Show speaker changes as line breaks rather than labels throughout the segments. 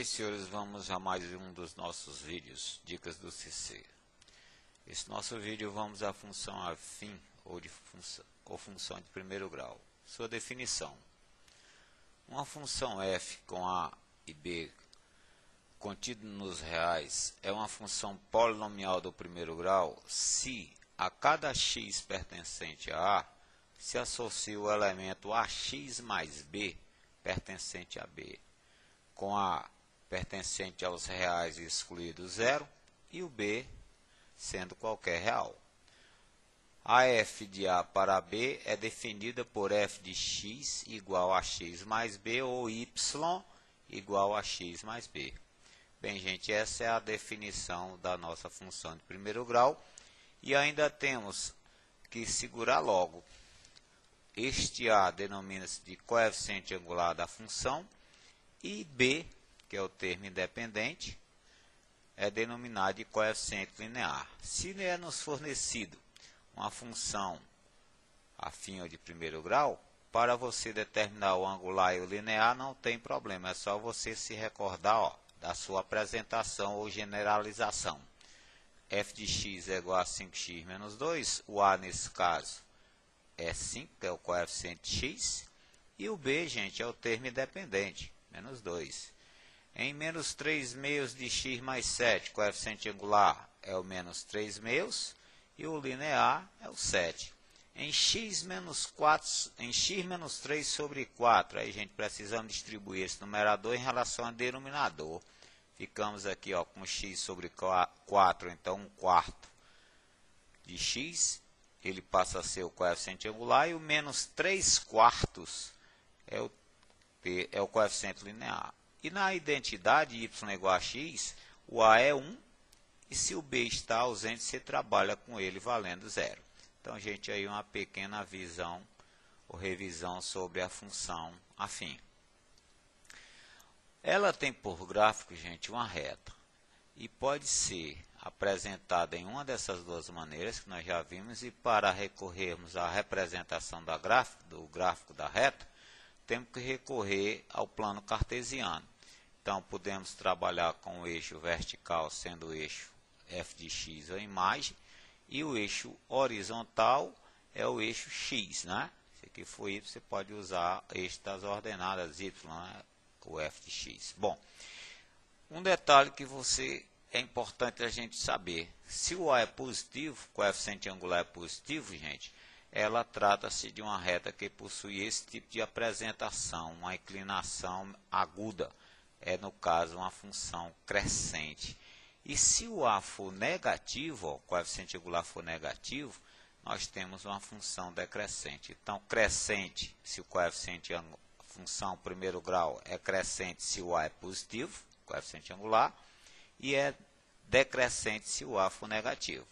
Ok, senhores, vamos a mais um dos nossos vídeos, dicas do CC. Esse nosso vídeo vamos à função afim ou função de primeiro grau. Sua definição. Uma função f com a e b contido nos reais é uma função polinomial do primeiro grau se a cada x pertencente a A se associa o elemento ax mais b pertencente a b, com a pertencente aos reais excluído zero e o b sendo qualquer real. A f de A para B é definida por f de x igual a x mais b ou y igual a x mais b. Bem, gente, essa é a definição da nossa função de primeiro grau. E ainda temos que segurar logo. Este A denomina-se de coeficiente angular da função e B, que é o termo independente, é denominado de coeficiente linear. Se é nos fornecido uma função afim ou de primeiro grau, para você determinar o angular e o linear não tem problema, é só você se recordar da sua apresentação ou generalização. F de x é igual a 5x menos 2, o A nesse caso é 5, que é o coeficiente x, e o B, gente, é o termo independente, menos 2. Em menos 3 meios de x mais 7, coeficiente angular é o menos 3 meios, e o linear é o 7. Em x menos 3 sobre 4, aí, gente, precisamos distribuir esse numerador em relação ao denominador. Ficamos aqui com x sobre 4, então 1/4 de x, ele passa a ser o coeficiente angular, e o menos 3/4 é o coeficiente linear. E na identidade y igual a x, o A é 1, e se o B está ausente, você trabalha com ele valendo 0. Então, gente, aí uma pequena visão ou revisão sobre a função afim. Ela tem por gráfico, gente, uma reta, e pode ser apresentada em uma dessas duas maneiras que nós já vimos, e para recorrermos à representação do gráfico da reta, temos que recorrer ao plano cartesiano. Então, podemos trabalhar com o eixo vertical sendo o eixo f de x a imagem, e o eixo horizontal é o eixo x, né? Se aqui for y, você pode usar o eixo das ordenadas y, né? O f de x. Bom, um detalhe que é importante a gente saber: se o A é positivo, o coeficiente angular é positivo, gente, ela trata-se de uma reta que possui esse tipo de apresentação, uma inclinação aguda. É, no caso, uma função crescente. E se o A for negativo, o coeficiente angular for negativo, nós temos uma função decrescente. Então, crescente, se o coeficiente função primeiro grau é crescente se o A é positivo, coeficiente angular, e é decrescente se o A for negativo.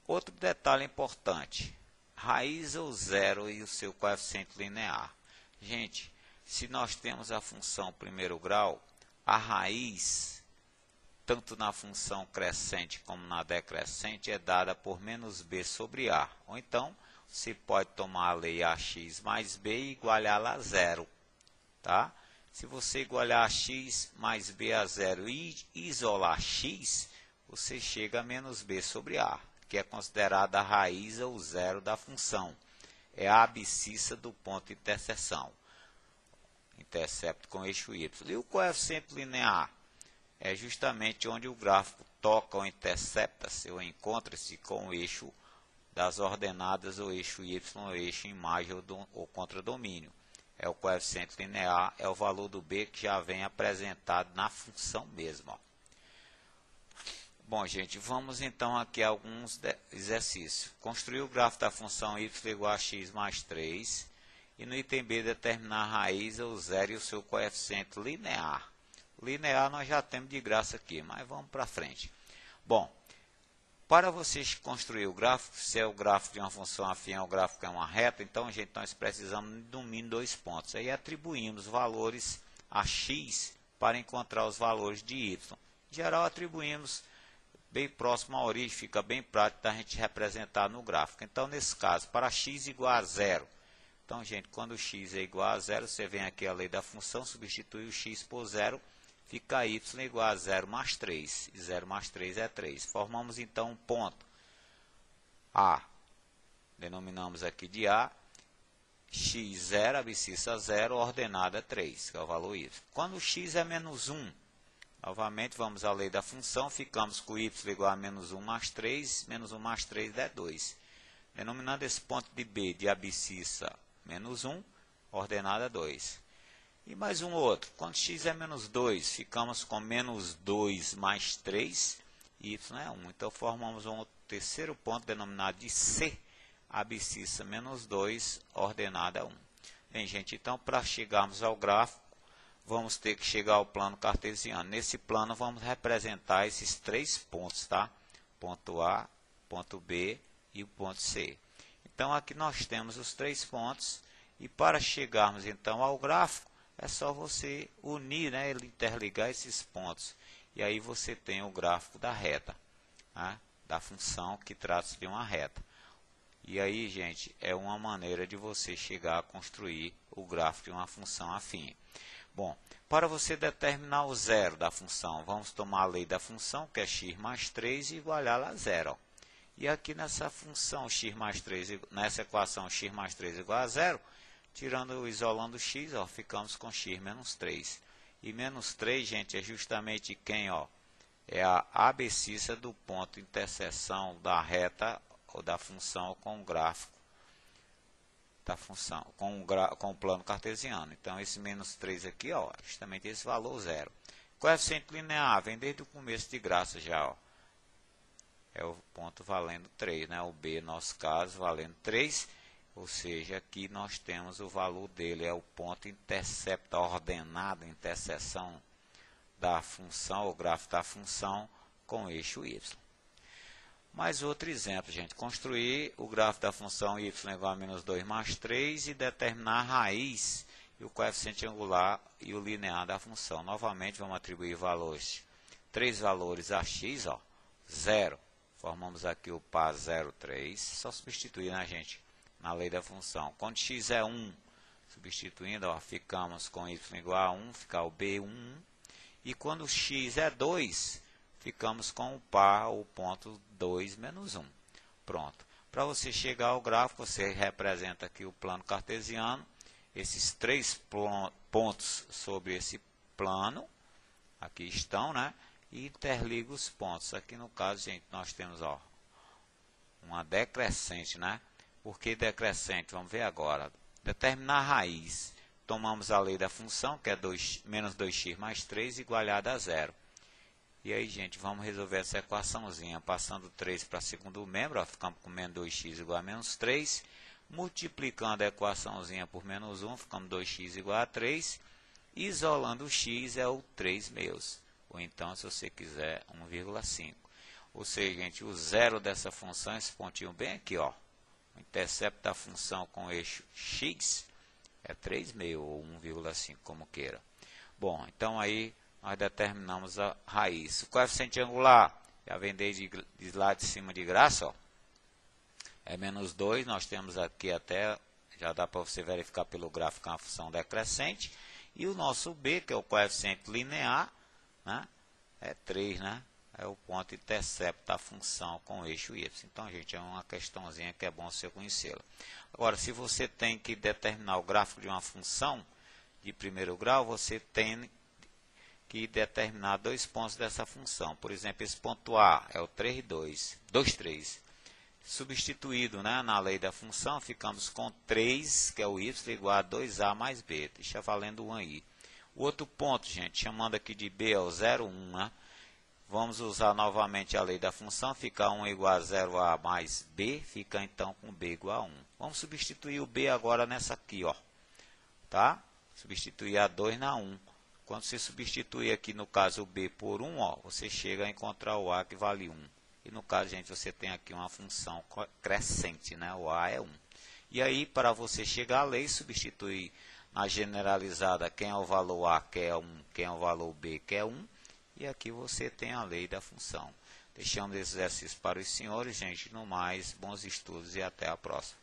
Outro detalhe importante: raiz ou zero e o seu coeficiente linear. Gente, se nós temos a função primeiro grau, a raiz, tanto na função crescente como na decrescente, é dada por menos b sobre a. Ou então, você pode tomar a lei ax mais b e igualá-la a zero. Tá? Se você igualar x mais b a zero e isolar x, você chega a menos b sobre a, que é considerada a raiz ou zero da função. É a abscissa do ponto de interseção. Intercepto com eixo y. E o coeficiente linear é justamente onde o gráfico toca ou intercepta-se ou encontra-se com o eixo das ordenadas, o eixo y, o eixo imagem ou contradomínio. É o coeficiente linear, é o valor do b que já vem apresentado na função mesmo. Bom, gente, vamos então aqui a alguns exercícios. Construir o gráfico da função y igual a x mais 3 e no item B determinar a raiz ou zero e o seu coeficiente linear. Linear nós já temos de graça aqui, mas vamos para frente. Bom, para vocês construir o gráfico, se é o gráfico de uma função afim ao gráfico que é uma reta, então, gente, nós precisamos no mínimo 2 pontos. Aí atribuímos valores a x para encontrar os valores de y. Em geral, atribuímos bem próximo à origem, fica bem prático da gente representar no gráfico. Então, nesse caso, para x igual a zero, então, gente, quando x é igual a zero, você vem aqui a lei da função, substitui o x por zero fica y igual a 0 mais 3. E 0 mais 3 é 3. Formamos então um ponto A. Denominamos aqui de A. x0, abscissa 0, ordenada 3, que é o valor y. Quando x é menos 1, novamente vamos à lei da função, ficamos com y igual a menos 1 mais 3, menos 1 mais 3 é 2. Denominando esse ponto de B de abscissa menos 1, ordenada 2. E mais um outro, quando x é menos 2, ficamos com menos 2 mais 3, y é 1. Então formamos um terceiro ponto denominado de C, abscissa menos 2, ordenada 1. Bem, gente, então para chegarmos ao gráfico, vamos ter que chegar ao plano cartesiano. Nesse plano vamos representar esses três pontos, tá? Ponto A, ponto B e o ponto C. Então aqui nós temos os três pontos e para chegarmos então ao gráfico, é só você unir, né, interligar esses pontos. E aí você tem o gráfico da reta, né, da função que trata-se de uma reta. E aí, gente, é uma maneira de você chegar a construir o gráfico de uma função afim. Bom, para você determinar o zero da função, vamos tomar a lei da função, que é x mais 3, e igualá-la a zero. E aqui nessa função x mais 3, nessa equação x mais 3 igual a zero, isolando x, ó, ficamos com x menos 3. E menos 3, gente, é justamente quem? Ó, é a abscissa do ponto de interseção da reta ou da função com o gráfico da função, com o plano cartesiano. Então, esse menos 3 aqui, ó, justamente esse valor zero. Coeficiente linear vem desde o começo de graça já, ó. É o ponto valendo 3, né? O B, no nosso caso, valendo 3. Ou seja, aqui nós temos o valor dele, é o ponto intercepta ordenado, interseção da função, o gráfico da função com o eixo y. Mais outro exemplo, gente, construir o gráfico da função y igual a menos 2 mais 3 e determinar a raiz e o coeficiente angular e o linear da função. Novamente, vamos atribuir valores, três valores a x, ó, 0, formamos aqui o par 0, 3, só substituir, né, gente, na lei da função. Quando x é 1, substituindo, ó, ficamos com y igual a 1, fica o B1, e quando x é 2, ficamos com o par, o ponto 2 menos 1. Pronto. Para você chegar ao gráfico, você representa aqui o plano cartesiano, esses três pontos sobre esse plano, aqui estão, né? E interliga os pontos. Aqui no caso, gente, nós temos, ó, uma decrescente, né? Por que decrescente? Vamos ver agora. Determinar a raiz. Tomamos a lei da função, que é menos 2x mais 3, igualada a 0. E aí, gente, vamos resolver essa equaçãozinha. Passando 3 para segundo membro, ó, ficamos com menos 2x igual a menos 3. Multiplicando a equaçãozinha por menos 1, ficamos 2x igual a 3. Isolando o x é o 3 meus. Ou então, se você quiser, 1,5. Ou seja, gente, o zero dessa função, esse pontinho bem aqui, ó. O intercepto da função com o eixo x é 3 meio, ou 1,5, como queira. Bom, então aí nós determinamos a raiz. O coeficiente angular, já vem desde lá de cima de graça, ó, é menos 2. Nós temos aqui até, já dá para você verificar pelo gráfico, uma função decrescente. E o nosso B, que é o coeficiente linear, né, é 3, né? É o ponto intercepto da função com o eixo y. Então, gente, é uma questãozinha que é bom você conhecê-la. Agora, se você tem que determinar o gráfico de uma função de primeiro grau, você tem que determinar dois pontos dessa função. Por exemplo, esse ponto A é o 3, 2, 3. Substituído, né, na lei da função, ficamos com 3, que é o y, igual a 2a mais b. Deixa valendo 1 aí. O outro ponto, gente, chamando aqui de b, é o 0, 1, né? Vamos usar novamente a lei da função, fica 1 igual a 0a mais b, fica então com b igual a 1. Vamos substituir o b agora nessa aqui, ó, tá? Substituir a 2 na 1. Quando você substituir aqui, no caso, o b por 1, ó, você chega a encontrar o a que vale 1. E no caso, gente, você tem aqui uma função crescente, né? O a é 1. E aí, para você chegar à lei, substituir na generalizada quem é o valor a, que é 1, quem é o valor b, que é 1. E aqui você tem a lei da função. Deixamos esse exercício para os senhores, gente. No mais, bons estudos e até a próxima.